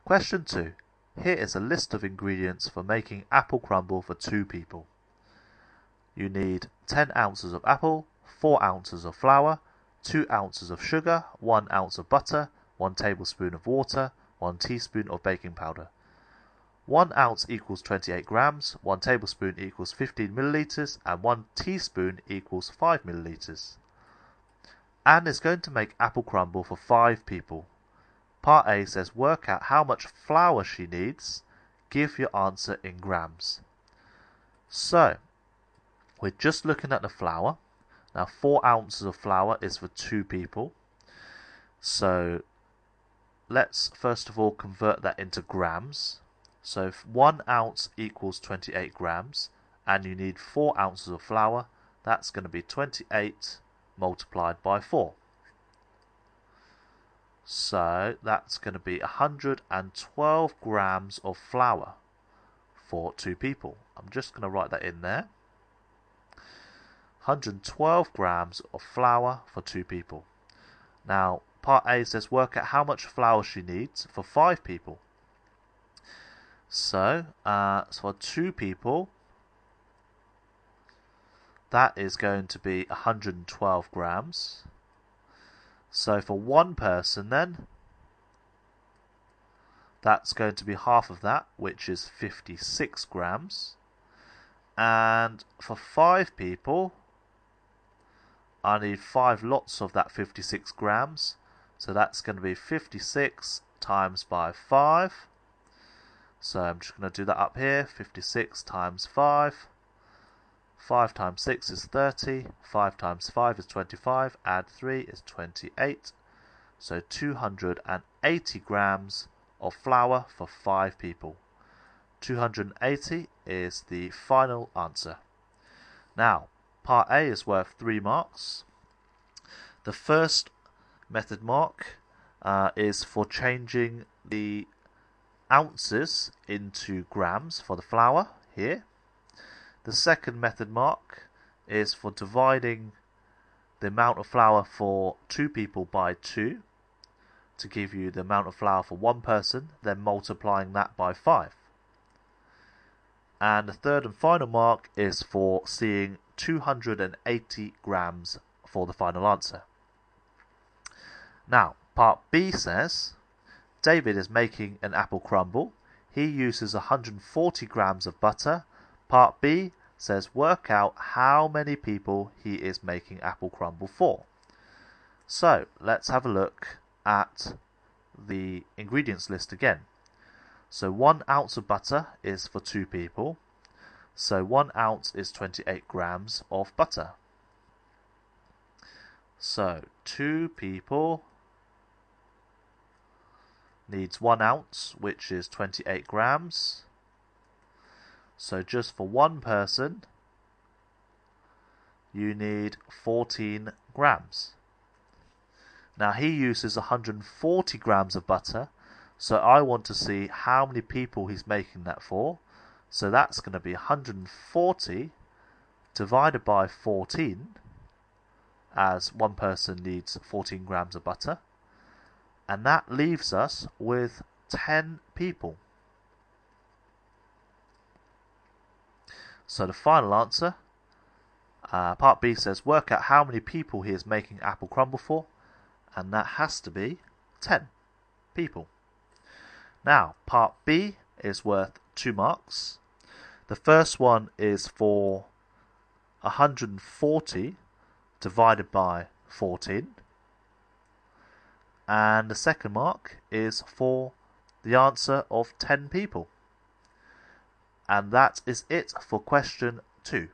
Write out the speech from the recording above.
Question 2. Here is a list of ingredients for making apple crumble for 2 people. You need 10 ounces of apple, 4 ounces of flour, 2 ounces of sugar, 1 ounce of butter, 1 tablespoon of water, 1 teaspoon of baking powder. 1 ounce equals 28 grams, 1 tablespoon equals 15 milliliters, and 1 teaspoon equals 5 milliliters. Anne is going to make apple crumble for 5 people. Part A says work out how much flour she needs. Give your answer in grams. So, we're just looking at the flour. Now 4 ounces of flour is for 2 people. So, let's first of all convert that into grams. So if 1 ounce equals 28 grams and you need 4 ounces of flour, that's going to be 28 multiplied by 4. So that's going to be 112 grams of flour for 2 people. I'm just going to write that in there. 112 grams of flour for 2 people. Now part A says work out how much flour she needs for 5 people. So for 2 people, that is going to be 112 grams. So for 1 person then, that's going to be half of that, which is 56 grams. And for 5 people, I need 5 lots of that 56 grams. So that's going to be 56 times by 5. So I'm just going to do that up here, 56 times 5. 5 times 6 is 30, 5 times 5 is 25, add 3 is 28. So 280 grams of flour for 5 people. 280 is the final answer. Now, part A is worth 3 marks. The first method mark is for changing the ounces into grams for the flour here. The second method mark is for dividing the amount of flour for 2 people by 2 to give you the amount of flour for 1 person, then multiplying that by 5. And the third and final mark is for seeing 280 grams for the final answer. Now, part B says David is making an apple crumble. He uses 140 grams of butter. Part B says work out how many people he is making apple crumble for. So let's have a look at the ingredients list again. So 1 ounce of butter is for 2 people. So 1 ounce is 28 grams of butter. So 2 people needs 1 ounce, which is 28 grams. So just for 1 person, you need 14 grams. Now he uses 140 grams of butter, so I want to see how many people he's making that for. So that's going to be 140 divided by 14, as 1 person needs 14 grams of butter. And that leaves us with 10 people. So the final answer, part B says work out how many people he is making apple crumble for, and that has to be 10 people. Now, part B is worth 2 marks. The first one is for 140 divided by 14. And the second mark is for the answer of 10 people. And that is it for question 2.